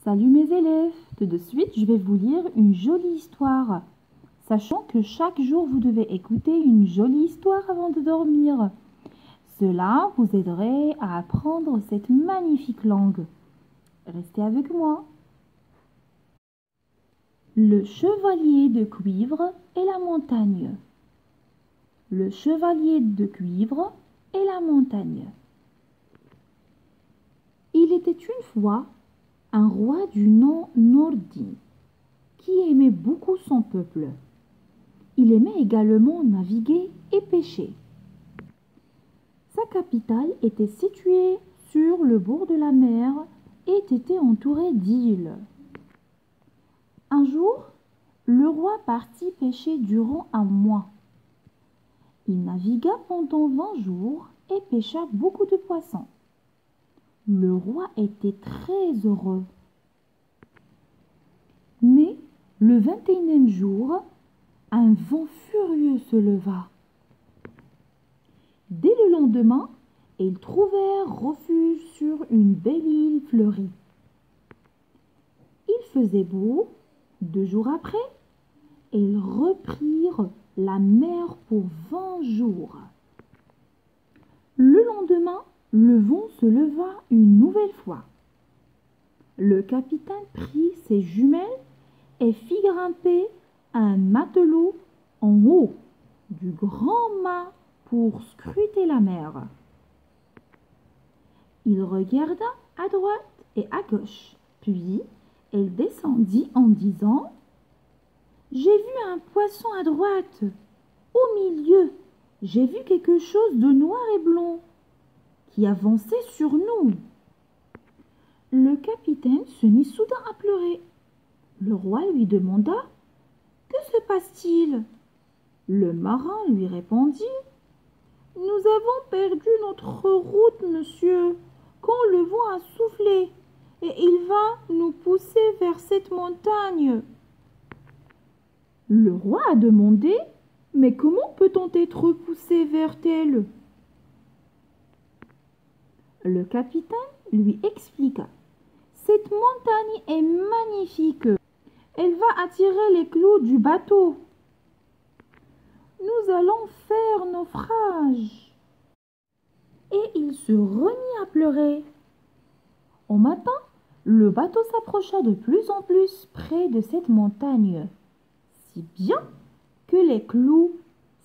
Salut mes élèves, tout de suite je vais vous lire une jolie histoire, sachant que chaque jour vous devez écouter une jolie histoire avant de dormir. Cela vous aiderait à apprendre cette magnifique langue. Restez avec moi. Le chevalier de cuivre et la montagne. Le chevalier de cuivre et la montagne. Il était une fois un roi du nom Nordin qui aimait beaucoup son peuple. Il aimait également naviguer et pêcher. Sa capitale était située sur le bord de la mer et était entourée d'îles. Un jour, le roi partit pêcher durant un mois. Il navigua pendant 20 jours et pêcha beaucoup de poissons. Le roi était très heureux. Mais le 21e jour, un vent furieux se leva. Dès le lendemain, ils trouvèrent refuge sur une belle île fleurie. Il faisait beau. 2 jours après, ils reprirent la mer pour 20 jours. Le lendemain, le vent se leva une nouvelle fois. Le capitaine prit ses jumelles et fit grimper un matelot en haut du grand mât pour scruter la mer. Il regarda à droite et à gauche, puis il descendit en disant « J'ai vu un poisson à droite. Au milieu, j'ai vu quelque chose de noir et blanc qui avançait sur nous. » Le capitaine se mit soudain à pleurer. Le roi lui demanda « Que se passe-t-il » Le marin lui répondit « Nous avons perdu notre route, monsieur, quand le vent a soufflé, et il va nous pousser vers cette montagne. » Le roi a demandé « Mais comment peut-on être poussé vers elle ?» Le capitaine lui expliqua « Cette montagne est magnifique. Elle va attirer les clous du bateau. Nous allons faire naufrage. » Et il se remit à pleurer. Au matin, le bateau s'approcha de plus en plus près de cette montagne, si bien que les clous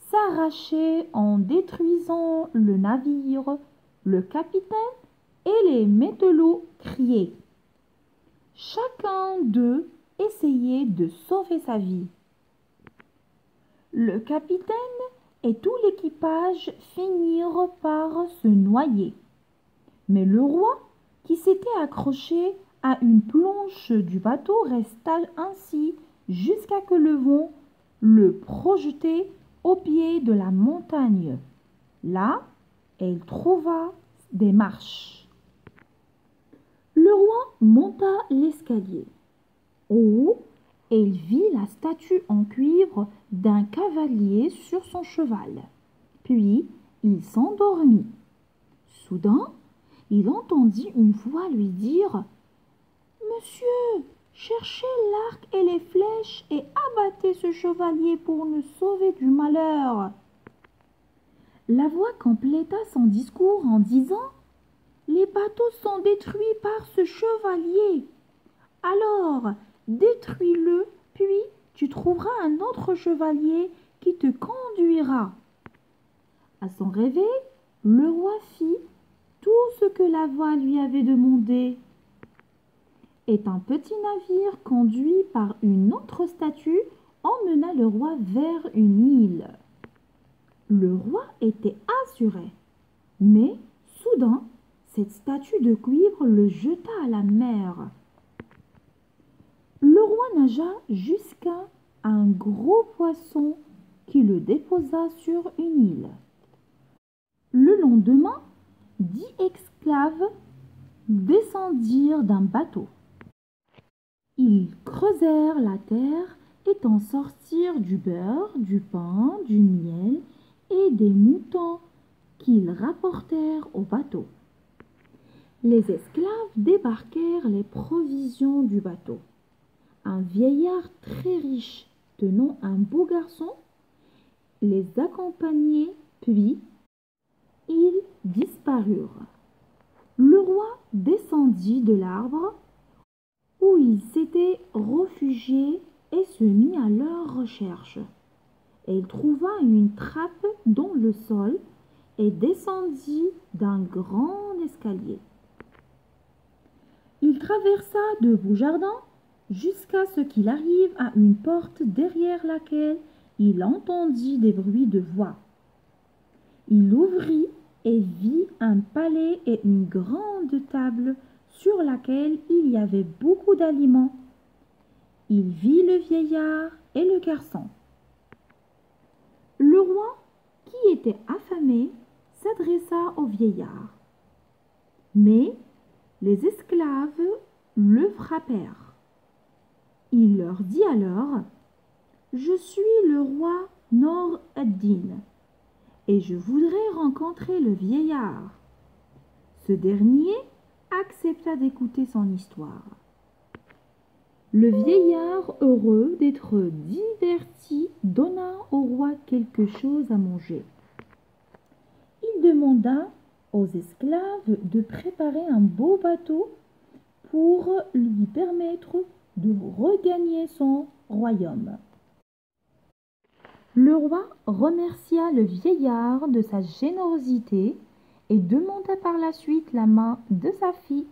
s'arrachaient en détruisant le navire. Le capitaine et les matelots criaient. Chacun d'eux essayait de sauver sa vie. Le capitaine et tout l'équipage finirent par se noyer. Mais le roi, qui s'était accroché à une planche du bateau, resta ainsi jusqu'à que le vent le projetait au pied de la montagne. Là, il trouva des marches. Le roi monta l'escalier. Au haut, il vit la statue en cuivre d'un cavalier sur son cheval. Puis, il s'endormit. Soudain, il entendit une voix lui dire « Monsieur, cherchez l'arc et les flèches et abattez ce chevalier pour nous sauver du malheur. » La voix compléta son discours en disant « Les bateaux sont détruits par ce chevalier. Alors, détruis-le, puis tu trouveras un autre chevalier qui te conduira. » À son réveil, le roi fit tout ce que la voix lui avait demandé. Et un petit navire conduit par une autre statue emmena le roi vers une île. Le roi était assuré, mais soudain, cette statue de cuivre le jeta à la mer. Le roi nagea jusqu'à un gros poisson qui le déposa sur une île. Le lendemain, 10 esclaves descendirent d'un bateau. Ils creusèrent la terre et en sortirent du beurre, du pain, du miel et des moutons qu'ils rapportèrent au bateau. Les esclaves débarquèrent les provisions du bateau. Un vieillard très riche, tenant un beau garçon, les accompagnait, puis ils disparurent. Le roi descendit de l'arbre où il s'était réfugié et se mit à leur recherche. Et il trouva une trappe dans le sol et descendit d'un grand escalier. Il traversa de beaux jardins jusqu'à ce qu'il arrive à une porte derrière laquelle il entendit des bruits de voix. Il ouvrit et vit un palais et une grande table sur laquelle il y avait beaucoup d'aliments. Il vit le vieillard et le garçon. Le roi, qui était affamé, s'adressa au vieillard. Mais les esclaves le frappèrent. Il leur dit alors: « Je suis le roi Nour ad-Din et je voudrais rencontrer le vieillard. » Ce dernier accepta d'écouter son histoire. Le vieillard, heureux d'être diverti, donna au roi quelque chose à manger. Il demanda aux esclaves de préparer un beau bateau pour lui permettre de regagner son royaume. Le roi remercia le vieillard de sa générosité et demanda par la suite la main de sa fille.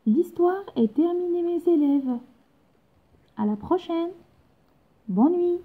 L'histoire est terminée, mes élèves. À la prochaine. Bonne nuit.